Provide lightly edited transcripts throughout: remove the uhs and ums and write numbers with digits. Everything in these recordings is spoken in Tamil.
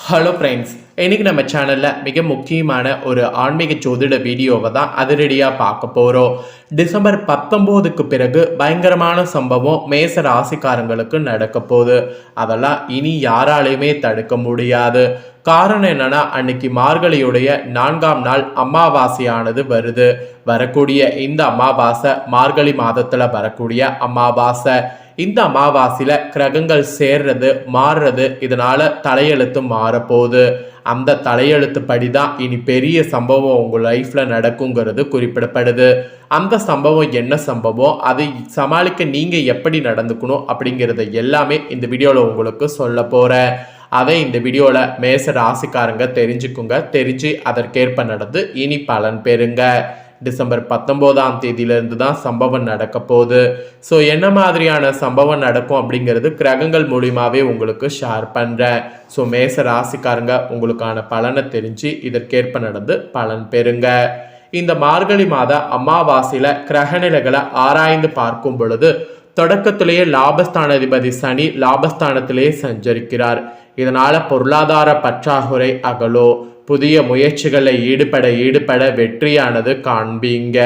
ஹலோ ஃப்ரெண்ட்ஸ், இன்னைக்கு நம்ம சேனலில் மிக முக்கியமான ஒரு ஆன்மீக ஜோதிட வீடியோவை தான் அதிரடியாக பார்க்க போகிறோம். டிசம்பர் 19க்கு பிறகு பயங்கரமான சம்பவம் மேச ராசிக்காரங்களுக்கு நடக்க போகுது. அதெல்லாம் இனி யாராலையுமே தடுக்க முடியாது. காரணம் என்னன்னா, அன்னைக்கு மார்கழியுடைய 4ஆம் நாள் அமாவாசையானது வருது. வரக்கூடிய இந்த அமாவாசை மார்கழி மாதத்தில் வரக்கூடிய அமாவாசை. இந்த அமாவாசையில கிரகங்கள் சேர்றது மாறுறது, இதனால தலையெழுத்து மாறப்போகுது. அந்த தலையெழுத்து படிதான் இனி பெரிய சம்பவம் உங்க லைஃப்ல நடக்குங்கிறது குறிப்பிடப்படுது. அந்த சம்பவம் என்ன சம்பவம், அதை சமாளிக்க நீங்க எப்படி நடந்துக்கணும் அப்படிங்கிறத எல்லாமே இந்த வீடியோல உங்களுக்கு சொல்ல போறேன். அதை இந்த வீடியோல மேச ராசிக்காரங்க தெரிஞ்சுக்குங்க. தெரிஞ்சு அதற்கேற்ப நடந்து இனி பலன் பெறுங்க. டிசம்பர் 19ஆம் தேதியிலிருந்து தான் சம்பவம் நடக்க போகுது. ஸோ என்ன மாதிரியான சம்பவம் நடக்கும் அப்படிங்கிறது கிரகங்கள் மூலியமாகவே உங்களுக்கு ஷேர் பண்ணுறேன். ஸோ மேச ராசிக்காரங்க உங்களுக்கான பலனை தெரிஞ்சு இதற்கேற்ப நடந்து பலன் பெறுங்க. இந்த மார்கழி மாத அமாவாசையில் கிரகநிலைகளை ஆராய்ந்து பார்க்கும் பொழுது தொடக்கத்திலேயே லாபஸ்தானாதிபதி சனி லாபஸ்தானத்திலேயே சஞ்சரிக்கிறார். இதனால பொருளாதார பற்றாக்குறை அகலோ, புதிய முயற்சிகளில் ஈடுபட வெற்றியானது காண்பீங்க.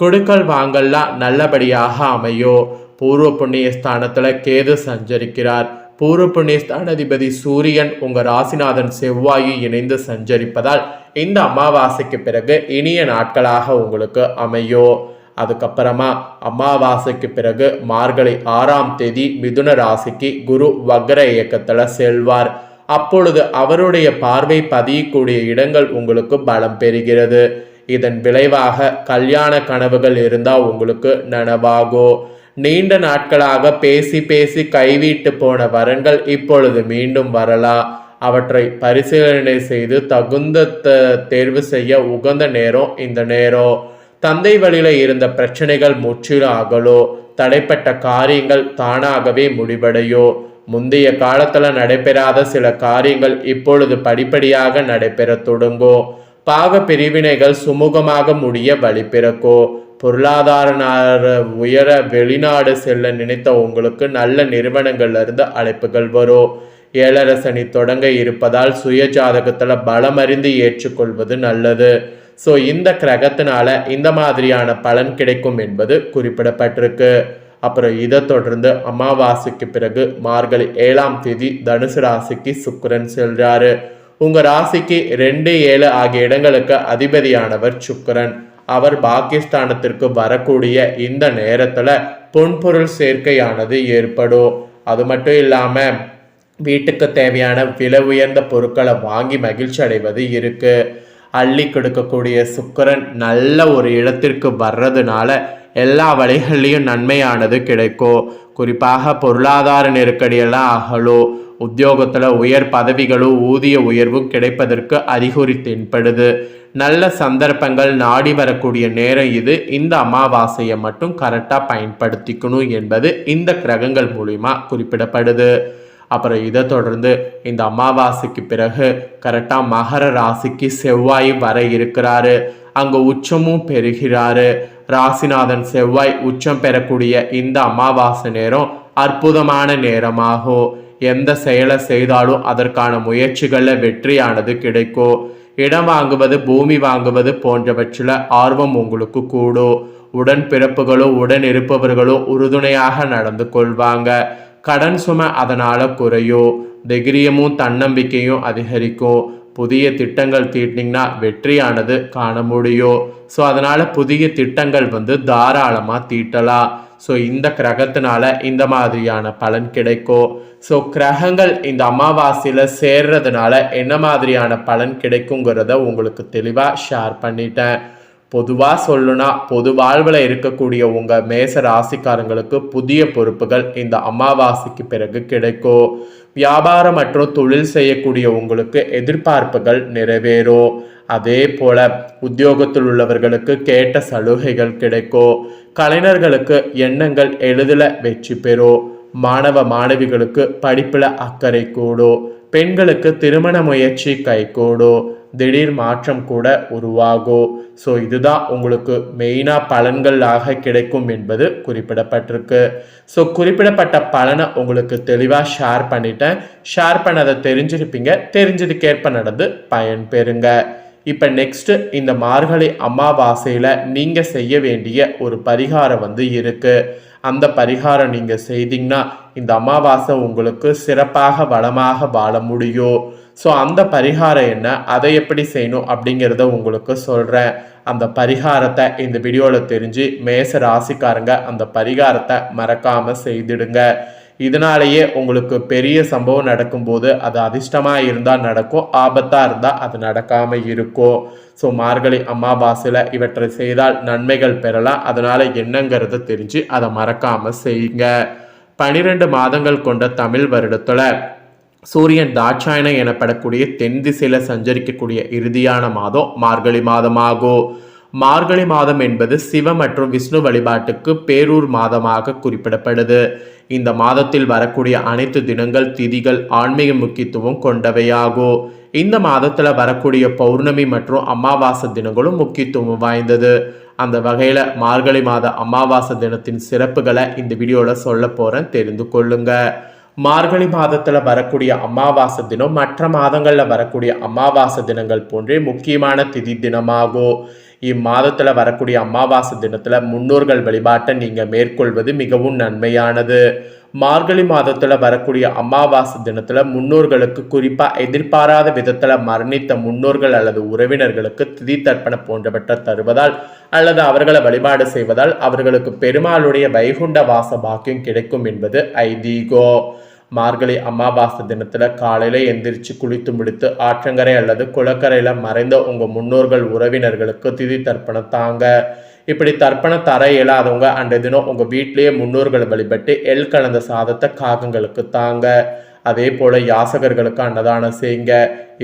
கொடுக்கல் வாங்கல்லாம் நல்லபடியாக அமையோ. பூர்வ புண்ணிய ஸ்தானத்துல கேது சஞ்சரிக்கிறார். பூர்வ புண்ணிய ஸ்தானாதிபதி சூரியன் உங்க ராசிநாதன் செவ்வாயு இணைந்து சஞ்சரிப்பதால் இந்த அமாவாசைக்கு பிறகு இனிய நாட்களாக உங்களுக்கு அமையோ. அதுக்கப்புறமா அமாவாசைக்கு பிறகு மார்கழி 6ஆம் தேதி மிதுன ராசிக்கு குரு வக்ர இயக்கத்துல செல்வார். அப்பொழுது அவருடைய பார்வை பதியக்கூடிய இடங்கள் உங்களுக்கு பலம் பெறுகிறது. இதன் விளைவாக கல்யாண கனவுகள் இருந்தால் உங்களுக்கு நனவாகும். நீண்ட நாட்களாக பேசி பேசி கைவிட்டு போன வரன்கள் இப்பொழுது மீண்டும் வரலாம். அவற்றை பரிசீலனை செய்து தகுந்த தேர்வு செய்ய உகந்த நேரம் இந்த நேரம். தந்தை வழியில இருந்த பிரச்சனைகள் முற்றிலும் அகலோ. தடைப்பட்ட காரியங்கள் தானாகவே முடிவடையோ. முந்தைய காலத்துல நடைபெறாத சில காரியங்கள் இப்பொழுது படிப்படியாக நடைபெற தொடங்கும். பாக பிரிவினைகள் சுமூகமாக முடிய வழி பிறக்கோ. பொருளாதார உயர வெளிநாடு செல்ல நினைத்த உங்களுக்கு நல்ல நிறுவனங்கள்ல இருந்து அழைப்புகள் வரும். ஏழரை சனி தொடங்க இருப்பதால் சுய ஜாதகத்துல பலமறிந்து ஏற்றுக்கொள்வது நல்லது. ஸோ இந்த கிரகத்தினால இந்த மாதிரியான பலன் கிடைக்கும் என்பது குறிப்பிடப்பட்டிருக்கு. அப்புறம் இதை தொடர்ந்து அமாவாசைக்கு பிறகு மார்கழி 7ஆம் தேதி தனுசு ராசிக்கு சுக்கிரன் செல்றாரு. உங்க ராசிக்கு 2, 7 ஆகிய இடங்களுக்கு அதிபதியானவர் சுக்கிரன். அவர் பாகிஸ்தானத்திற்கு வரக்கூடிய இந்த நேரத்துல பொன்பொருள் சேர்க்கையானது ஏற்படும். அது மட்டும் இல்லாம வீட்டுக்கு தேவையான விலை உயர்ந்த பொருட்களை வாங்கி மகிழ்ச்சி அடைவது இருக்கு. அள்ளி கொடுக்கக்கூடிய சுக்கிரன் நல்ல ஒரு இடத்திற்கு வர்றதுனால எல்லா வழிகள்லையும் நன்மையானது கிடைக்கும். குறிப்பாக பொருளாதார நெருக்கடியெல்லாம் அகலோ. உத்தியோகத்தில் உயர் பதவிகளும் ஊதிய உயர்வும் கிடைப்பதற்கு அறிகுறி தென்படுது. நல்ல சந்தர்ப்பங்கள் நாடி வரக்கூடிய நேரம் இது. இந்த அமாவாசையை மட்டும் கரெக்டாக பயன்படுத்திக்கணும் என்பது இந்த கிரகங்கள் மூலிமா குறிப்பிடப்படுது. அப்புறம் இதை தொடர்ந்து இந்த அமாவாசைக்கு பிறகு கரெக்டாக மகர ராசிக்கு செவ்வாய் வர இருக்கிறாரு. அங்கே உச்சமும் பெறுகிறாரு. ராசிநாதன் செவ்வாய் உச்சம் பெறக்கூடிய இந்த அமாவாசை நேரம் அற்புதமான நேரமாகும். எந்த செயலை செய்தாலும் அதற்கான முயற்சிகளில் வெற்றியானது கிடைக்கும். இடம் வாங்குவது, பூமி வாங்குவது போன்றவற்றில் ஆர்வம் உங்களுக்கு கூடும். உடன் பிறப்புகளோ உடன் இருப்பவர்களோ உறுதுணையாக நடந்து கொள்வாங்க. கடன் சுமை அதனால குறையும். தைரியமும் தன்னம்பிக்கையும் அதிகரிக்கும். புதிய திட்டங்கள் தீட்டினீங்கன்னா வெற்றியானது காண முடியும். ஸோ அதனால புதிய திட்டங்கள் தாராளமாக தீட்டலாம். ஸோ இந்த கிரகத்தினால இந்த மாதிரியான பலன் கிடைக்கும். ஸோ கிரகங்கள் இந்த அமாவாசையில் சேர்றதுனால என்ன மாதிரியான பலன் கிடைக்குங்கிறத உங்களுக்கு தெளிவாக ஷேர் பண்ணிட்டேன். பொதுவாக சொல்லணும்னா பொது வாழ்வில் இருக்கக்கூடிய உங்கள் மேச ராசிக்காரங்களுக்கு புதிய பொறுப்புகள் இந்த அமாவாசைக்கு பிறகு கிடைக்கும். வியாபாரம் மற்றும் தொழில் செய்யக்கூடிய உங்களுக்கு எதிர்பார்ப்புகள் நிறைவேறும். அதே போல உத்தியோகத்தில் உள்ளவர்களுக்கு கேட்ட சலுகைகள் கிடைக்கும். கலைஞர்களுக்கு எண்ணங்கள் எளிதில் வெற்றி பெறும். மாணவ மாணவிகளுக்கு படிப்பில் அக்கறை கூடும். பெண்களுக்கு திருமண முயற்சி கைகூடும். திடீர் மாற்றம் கூட உருவாகும். ஸோ இதுதான் உங்களுக்கு மெயினாக பலன்களாக கிடைக்கும் என்பது குறிப்பிடப்பட்டிருக்கு. ஸோ குறிப்பிடப்பட்ட பலனை உங்களுக்கு தெளிவாக ஷேர் பண்ணிட்டேன். ஷேர் பண்ணதை தெரிஞ்சிருப்பீங்க. தெரிஞ்சதுக்கேற்ப நடந்து பயன் பெறுங்க. இப்போ நெக்ஸ்ட்டு இந்த மார்கழி அமாவாசையில் நீங்கள் செய்ய வேண்டிய ஒரு பரிகாரம் இருக்குது. அந்த பரிகாரம் நீங்கள் செய்தீங்கன்னா இந்த அமாவாசை உங்களுக்கு சிறப்பாக வளமாக வாழ முடியும். ஸோ அந்த பரிகாரம் என்ன, அதை எப்படி செய்யணும் அப்படிங்கிறத உங்களுக்கு சொல்கிறேன். அந்த பரிகாரத்தை இந்த வீடியோவில் தெரிஞ்சு மேச ராசிக்காரங்க அந்த பரிகாரத்தை மறக்காமல் செய்திடுங்க. இதனாலேயே உங்களுக்கு பெரிய சம்பவம் நடக்கும்போது அது அதிர்ஷ்டமாக இருந்தால் நடக்கும், ஆபத்தாக இருந்தால் அது நடக்காமல் இருக்கும். ஸோ மார்கழி அமாவாசையில் இவற்றை செய்தால் நன்மைகள் பெறலாம். அதனால் என்னங்கிறத தெரிஞ்சு அதை மறக்காமல் செய்யுங்க. 12 மாதங்கள் கொண்ட தமிழ் வருடத்தில் சூரியன் தாட்சாயணம் எனப்படக்கூடிய தென் திசையில் சஞ்சரிக்கக்கூடிய இறுதியான மாதம் மார்கழி மாதமாகும். மார்கழி மாதம் என்பது சிவ மற்றும் விஷ்ணு வழிபாட்டுக்கு பேரூர் மாதமாக குறிப்பிடப்படுது. இந்த மாதத்தில் வரக்கூடிய அனைத்து தினங்கள் திதிகள் ஆன்மீக முக்கியத்துவம் கொண்டவையாகும். இந்த மாதத்தில் வரக்கூடிய பௌர்ணமி மற்றும் அமாவாசை தினங்களும் முக்கியத்துவம் வாய்ந்தது. அந்த வகையில் மார்கழி மாத அமாவாசை தினத்தின் சிறப்புகளை இந்த வீடியோவில் சொல்ல போகிறேன், தெரிந்து கொள்ளுங்க. மார்கழி மாதத்தில் வரக்கூடிய அமாவாசை தினம் மற்ற மாதங்களில் வரக்கூடிய அமாவாசை தினங்கள் போன்றே முக்கியமான திதி தினமாகும். இம்மாதத்தில் வரக்கூடிய அமாவாசை தினத்தில் முன்னோர்கள் வழிபாட்டை நீங்கள் மேற்கொள்வது மிகவும் நன்மையானது. மார்கழி மாதத்தில் வரக்கூடிய அமாவாசை தினத்தில் முன்னோர்களுக்கு குறிப்பாக எதிர்பாராத விதத்தில் மரணித்த முன்னோர்கள் அல்லது உறவினர்களுக்கு திதி தர்ப்பண போன்றவற்றை தருவதால் அல்லது அவர்களை வழிபாடு செய்வதால் அவர்களுக்கு பெருமாளுடைய வைகுண்ட வாச பாக்கியம் கிடைக்கும் என்பது ஐதீகம். மார்கழி அமாவாசை தினத்தில் காலையில் எந்திரிச்சு குளித்து முடித்து ஆற்றங்கரை அல்லது குளக்கரையில் மறைந்த உங்கள் முன்னோர்கள் உறவினர்களுக்கு திதி தர்ப்பணம் தாங்க. இப்படி தர்ப்பணம் தர இயலாதவங்க அன்றைய தினம் உங்கள் வீட்டிலேயே முன்னோர்களை வழிபட்டு எள் கலந்த சாதத்தை காகங்களுக்கு தாங்க. அதே போல் யாசகர்களுக்கு அன்னதானம் செய்யுங்க.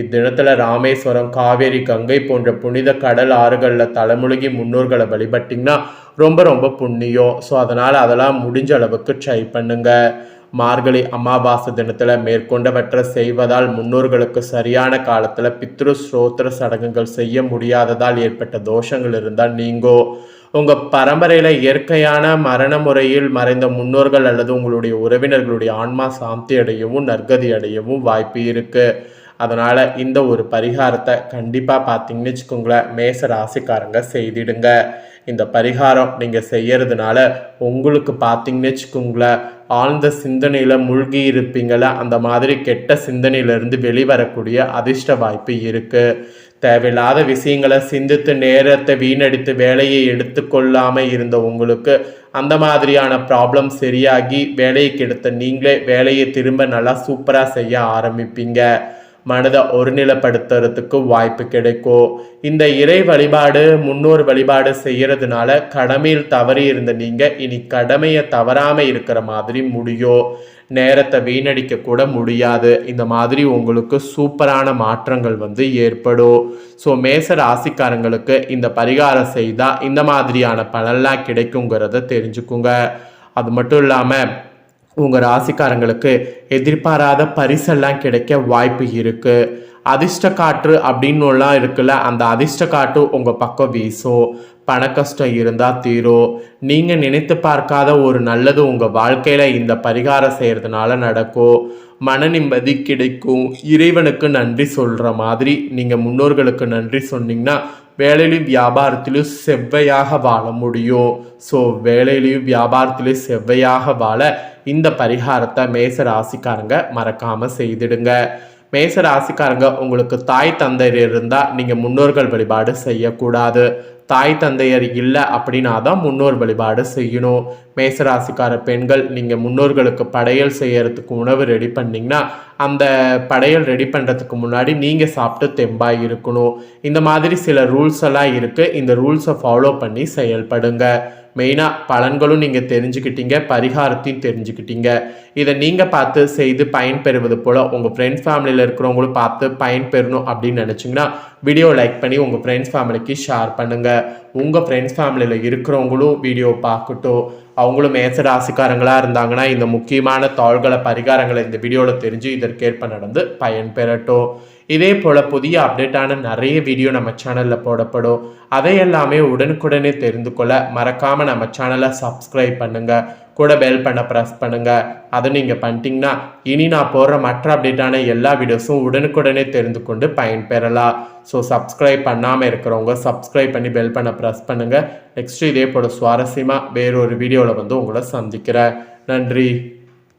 இத்தினத்தில் ராமேஸ்வரம், காவேரி, கங்கை போன்ற புனித கடல் ஆறுகளில் தலைமுழுகி முன்னோர்களை வழிபட்டிங்கன்னா ரொம்ப ரொம்ப புண்ணியம். ஸோ அதனால் அதெல்லாம் முடிஞ்ச அளவுக்கு ட்ரை பண்ணுங்க. மார்கழி அமாவாசை தினத்தில் மேற்கொண்டவற்றை செய்வதால் முன்னோர்களுக்கு சரியான காலத்தில் பித்ரு ஸ்ரோத்திர சடங்குகள் செய்ய முடியாததால் ஏற்பட்ட தோஷங்கள் இருந்தால் நீங்கோ. உங்கள் பரம்பரையில் இயற்கையான மரண முறையில் மறைந்த முன்னோர்கள் அல்லது உங்களுடைய உறவினர்களுடைய ஆன்மா சாந்தி அடையவும் நற்கதி அடையவும் வாய்ப்பு இருக்குது. அதனால் இந்த ஒரு பரிகாரத்தை கண்டிப்பாக பார்த்தீங்கன்னு வச்சுக்கோங்களேன், மேச ராசிக்காரங்க செய்திடுங்க. இந்த பரிகாரம் நீங்கள் செய்யறதுனால உங்களுக்கு பார்த்தீங்கன்னு வச்சுக்கோங்களேன், ஆழ்ந்த சிந்தனையில் மூழ்கி இருப்பீங்கள, அந்த மாதிரி கெட்ட சிந்தனையிலிருந்து வெளிவரக்கூடிய அதிர்ஷ்ட வாய்ப்பு இருக்குது. தேவையில்லாத விஷயங்களை சிந்தித்து நேரத்தை வீணடித்து வேலையை எடுத்துக்கொள்ளாமல் இருந்த உங்களுக்கு அந்த மாதிரியான ப்ராப்ளம் சரியாகி வேலையை கெடுத்த நீங்களே வேலையை திரும்ப நல்லா சூப்பராக செய்ய ஆரம்பிப்பீங்க. மனதை ஒருநிலைப்படுத்துறதுக்கு வாய்ப்பு கிடைக்கும். இந்த இறை வழிபாடு முன்னோர் வழிபாடு செய்யறதுனால கடமையில் தவறி இருந்த நீங்கள் இனி கடமையை தவறாமல் இருக்கிற மாதிரி முடியும். நேரத்தை வீணடிக்க கூட முடியாது. இந்த மாதிரி உங்களுக்கு சூப்பரான மாற்றங்கள் ஏற்படும். ஸோ மேச ராசிக்காரங்களுக்கு இந்த பரிகாரம் செய்தால் இந்த மாதிரியான பலன்லாம் கிடைக்குங்கிறத தெரிஞ்சுக்குங்க. அது மட்டும் இல்லாமல் உங்கள் ராசிக்காரங்களுக்கு எதிர்பாராத பரிசெல்லாம் கிடைக்க வாய்ப்பு இருக்குது. அதிர்ஷ்ட காற்று அப்படின்னுலாம் இருக்குல்ல, அந்த அதிர்ஷ்ட காற்று உங்கள் பக்கம் வீசும். பண கஷ்டம் இருந்தால் தீரும். நீங்கள் நினைத்து பார்க்காத ஒரு நல்லது உங்கள் வாழ்க்கையில் இந்த பரிகாரம் செய்கிறதுனால நடக்கும். மன நிம்மதி கிடைக்கும். இறைவனுக்கு நன்றி சொல்கிற மாதிரி நீங்கள் முன்னோர்களுக்கு நன்றி சொன்னீங்கன்னா வேலையிலையும் வியாபாரத்திலையும் செவ்வையாக வாழ முடியும். ஸோ வேலையிலையும் வியாபாரத்திலையும் செவ்வையாக வாழ இந்த பரிகாரத்தை மேச ராசிக்காரங்க மறக்காமல் செய்திடுங்க. மேச ராசிக்காரங்க உங்களுக்கு தாய் தந்தையர் இருந்தால் நீங்கள் முன்னோர்கள் வழிபாடு செய்யக்கூடாது. தாய் தந்தையர் இல்லை அப்படின்னா தான் முன்னோர் வழிபாடு செய்யணும். மேசராசிக்கார பெண்கள் நீங்கள் முன்னோர்களுக்கு படையல் செய்யறதுக்கு உணவு ரெடி பண்ணிங்கன்னா அந்த படையல் ரெடி பண்ணுறதுக்கு முன்னாடி நீங்கள் சாப்பிட்டு தெம்பாக இருக்கணும். இந்த மாதிரி சில ரூல்ஸ் எல்லாம் இருக்குது. இந்த ரூல்ஸை ஃபாலோ பண்ணி செயல்படுங்க. மெயினாக பலன்களும் நீங்கள் தெரிஞ்சுக்கிட்டீங்க, பரிகாரத்தையும் தெரிஞ்சுக்கிட்டீங்க. இதை நீங்கள் பார்த்து செய்து பயன்பெறுவது போல் உங்கள் ஃப்ரெண்ட்ஸ் ஃபேமிலியில் இருக்கிறவங்களும் பார்த்து பயன்பெறணும் அப்படின்னு நினச்சிங்கன்னா வீடியோ லைக் பண்ணி உங்கள் ஃப்ரெண்ட்ஸ் ஃபேமிலிக்கு ஷேர் பண்ணுங்கள். உங்கள் ஃப்ரெண்ட்ஸ் ஃபேமிலியில் இருக்கிறவங்களும் வீடியோ பார்க்கட்டும். அவங்களும் மேச ராசிக்காரங்களாக இருந்தாங்கன்னா இந்த முக்கியமான தாள்களை பரிகாரங்களை இந்த வீடியோவில் தெரிஞ்சு இதற்கேற்ப நடந்து பயன் பெறட்டும். இதே போல் புதிய அப்டேட்டான நிறைய வீடியோ நம்ம சேனலில் போடப்படும். அதை எல்லாமே உடனுக்குடனே தெரிந்து கொள்ள மறக்காமல் நம்ம சேனலை சப்ஸ்கிரைப் பண்ணுங்கள், கூட பெல் பண்ண ப்ரெஸ் பண்ணுங்கள். அதை நீங்கள் பண்ணிட்டீங்கன்னா இனி நான் போடுற மற்ற அப்டேட்டான எல்லா வீடியோஸும் உடனுக்குடனே தெரிந்து கொண்டு பயன்பெறலாம். ஸோ சப்ஸ்கிரைப் பண்ணாமல் இருக்கிறவங்க சப்ஸ்கிரைப் பண்ணி பெல் பண்ண ப்ரெஸ் பண்ணுங்கள். நெக்ஸ்ட்டு இதே போல் சுவாரஸ்யமாக வேறொரு வீடியோவில் வந்து உங்களை சந்திக்கிறேன். நன்றி.